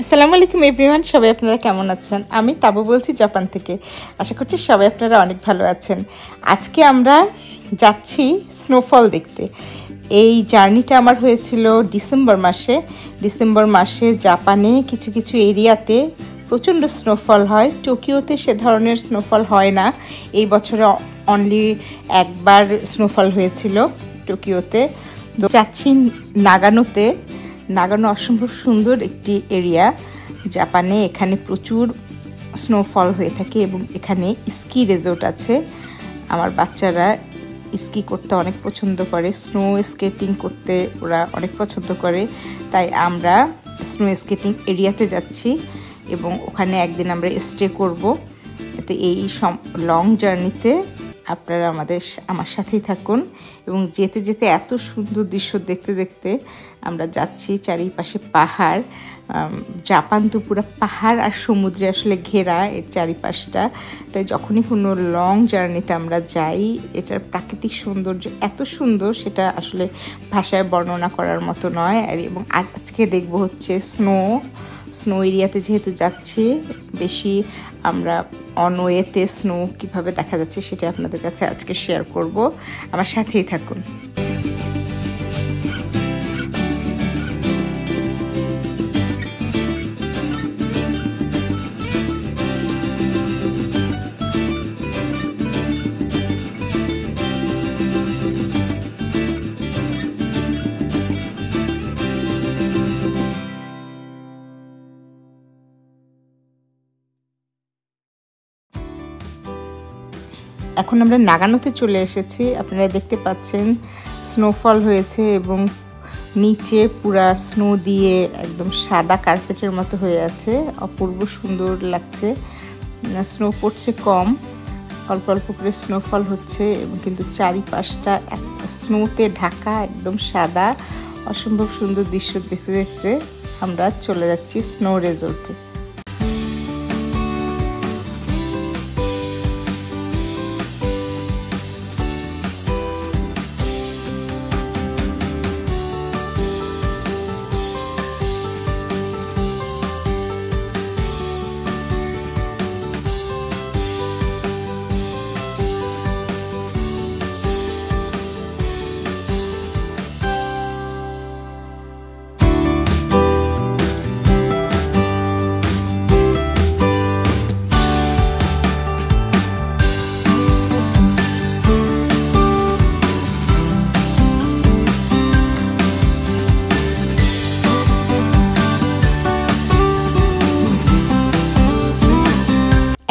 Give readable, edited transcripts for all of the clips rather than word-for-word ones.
আসসালামু আলাইকুম এভরিওয়ান, সবাই আপনারা কেমন আছেন? আমি তাবু বলছি জাপান থেকে। আশা করছি সবাই আপনারা অনেক ভালো আছেন। আজকে আমরা যাচ্ছি স্নোফল দেখতে। এই জার্নিটা আমার হয়েছিল ডিসেম্বর মাসে জাপানে কিছু কিছু এরিয়াতে প্রচণ্ড স্নোফল হয়। টোকিওতে সে ধরনের স্নোফল হয় না। এই বছরে অনলি একবার স্নোফল হয়েছিল টোকিওতে। তো যাচ্ছি নাগানোতে। নাগানো অসম্ভব সুন্দর একটি এরিয়া জাপানে। এখানে প্রচুর স্নোফল হয়ে থাকে এবং এখানে স্কি রিসোর্ট আছে। আমার বাচ্চারা স্কি করতে অনেক পছন্দ করে, স্নো স্কেটিং করতে ওরা অনেক পছন্দ করে। তাই আমরা স্নো স্কেটিং এরিয়াতে যাচ্ছি এবং ওখানে একদিন আমরা স্টে করব। এতে এই লং জার্নিতে আপনারা আমার সাথেই থাকুন এবং যেতে যেতে এত সুন্দর দৃশ্য দেখতে দেখতে আমরা যাচ্ছি। চারিপাশে পাহাড়, জাপান তো পুরো পাহাড় আর সমুদ্রে আসলে ঘেরা এর চারিপাশটা। তাই যখনই কোনো লং জার্নিতে আমরা যাই, এটার প্রাকৃতিক সৌন্দর্য এত সুন্দর, সেটা আসলে ভাষায় বর্ণনা করার মতো নয়। এবং আজকে দেখব হচ্ছে স্নো এরিয়াতে যেহেতু যাচ্ছি, বেশি আমরা অনওয়েতে স্নো কীভাবে দেখা যাচ্ছে সেটা আপনাদের কাছে আজকে শেয়ার করব। আমার সাথেই থাকুন। এখন আমরা নাগানোতে চলে এসেছি। আপনারা দেখতে পাচ্ছেন স্নোফল হয়েছে এবং নিচে পুরা স্নো দিয়ে একদম সাদা কার্পেটের মতো হয়ে আছে। অপূর্ব সুন্দর লাগছে। স্নো পড়ছে কম, অল্প অল্প করে স্নোফল হচ্ছে এবং কিন্তু চারিপাশটা স্নোতে ঢাকা, একদম সাদা। অসম্ভব সুন্দর দৃশ্য দেখতে দেখতে আমরা চলে যাচ্ছি স্নো রিসোর্টে।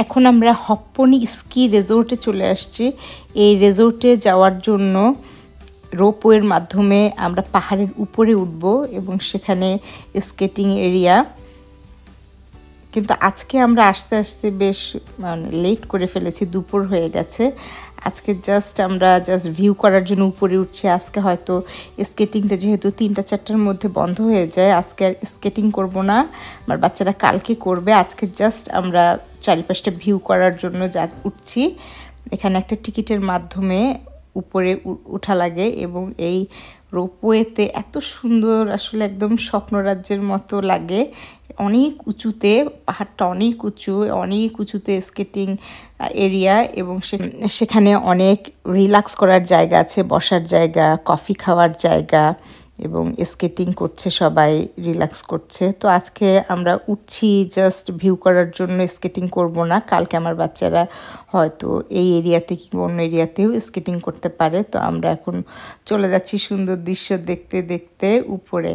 এখন আমরা হপ্পনি স্কি রিসোর্টে চলে আসছি। এই রিসোর্টে যাওয়ার জন্য রোপওয়ের মাধ্যমে আমরা পাহাড়ের উপরে উঠব এবং সেখানে স্কেটিং এরিয়া। কিন্তু আজকে আমরা আসতে আসতে বেশ লেট করে ফেলেছি, দুপুর হয়ে গেছে। আজকে আমরা ভিউ করার জন্য উপরে উঠছি। আজকে হয়তো স্কেটিংটা যেহেতু 3-4টার মধ্যে বন্ধ হয়ে যায়, আজকে আর স্কেটিং করব না। আমার বাচ্চারা কালকে করবে। আজকে আমরা চারিপাশটা ভিউ করার জন্য উঠছি। এখানে একটা টিকিটের মাধ্যমে উপরে উঠা লাগে এবং এই রোপওয়েতে এত সুন্দর, আসলে একদম স্বপ্নরাজ্যের মতো লাগে। অনেক উঁচুতে, পাহাড়টা অনেক উঁচুতে স্কেটিং এরিয়া এবং সেখানে অনেক রিল্যাক্স করার জায়গা আছে, বসার জায়গা, কফি খাওয়ার জায়গা এবং স্কেটিং করছে, সবাই রিল্যাক্স করছে। তো আজকে আমরা উঠছি জাস্ট ভিউ করার জন্য, স্কেটিং করব না। কালকে আমার বাচ্চারা হয়তো এই এরিয়াতে কিংবা অন্য এরিয়াতেও স্কেটিং করতে পারে। তো আমরা এখন চলে যাচ্ছি সুন্দর দৃশ্য দেখতে দেখতে উপরে।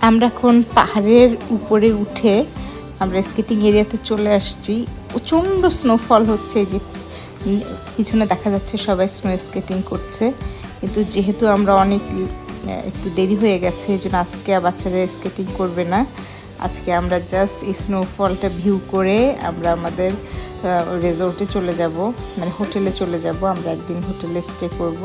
আমরা এখন পাহাড়ের উপরে উঠে আমরা স্কেটিং এরিয়াতে চলে আসছি। প্রচণ্ড স্নোফল হচ্ছে, যে পিছনে দেখা যাচ্ছে সবাই স্নো স্কেটিং করছে। কিন্তু যেহেতু আমরা অনেক একটু দেরি হয়ে গেছে, এই জন্য আজকে বাচ্চারা স্কেটিং করবে না। আজকে আমরা জাস্ট এই স্নোফলটা ভিউ করে আমরা আমাদের রিসোর্টে চলে যাব, মানে হোটেলে চলে যাব। আমরা একদিন হোটেলে স্টে করব।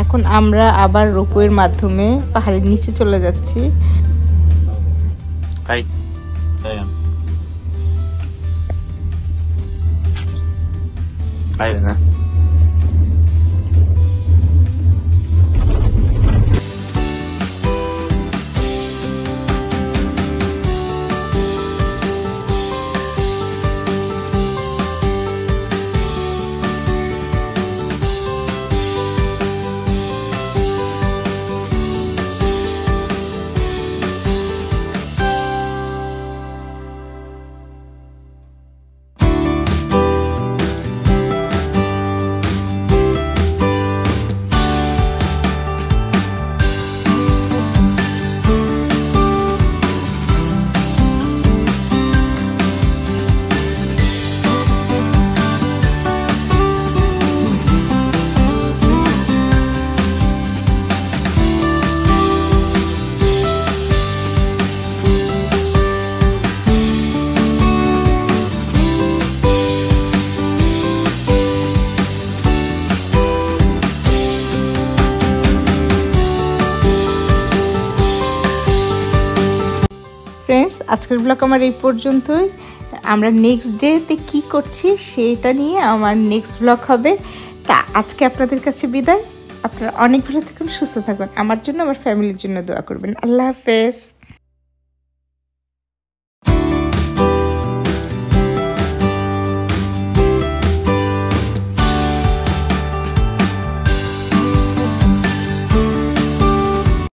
এখন আমরা আবার রোপওয়ের মাধ্যমে পাহাড়ের নিচে চলে যাচ্ছি। ফ্রেন্ডস, আজকের ব্লগ আমার এই পর্যন্তই। আমরা নেক্সট ডেতে কী করছি সেটা নিয়ে আমার নেক্সট ব্লগ হবে। তা আজকে আপনাদের কাছে বিদায়। আপনারা অনেক ভালো থাকুন, সুস্থ থাকুন। আমার জন্য, আমার ফ্যামিলির জন্য দোয়া করবেন। আল্লাহ হাফেজ।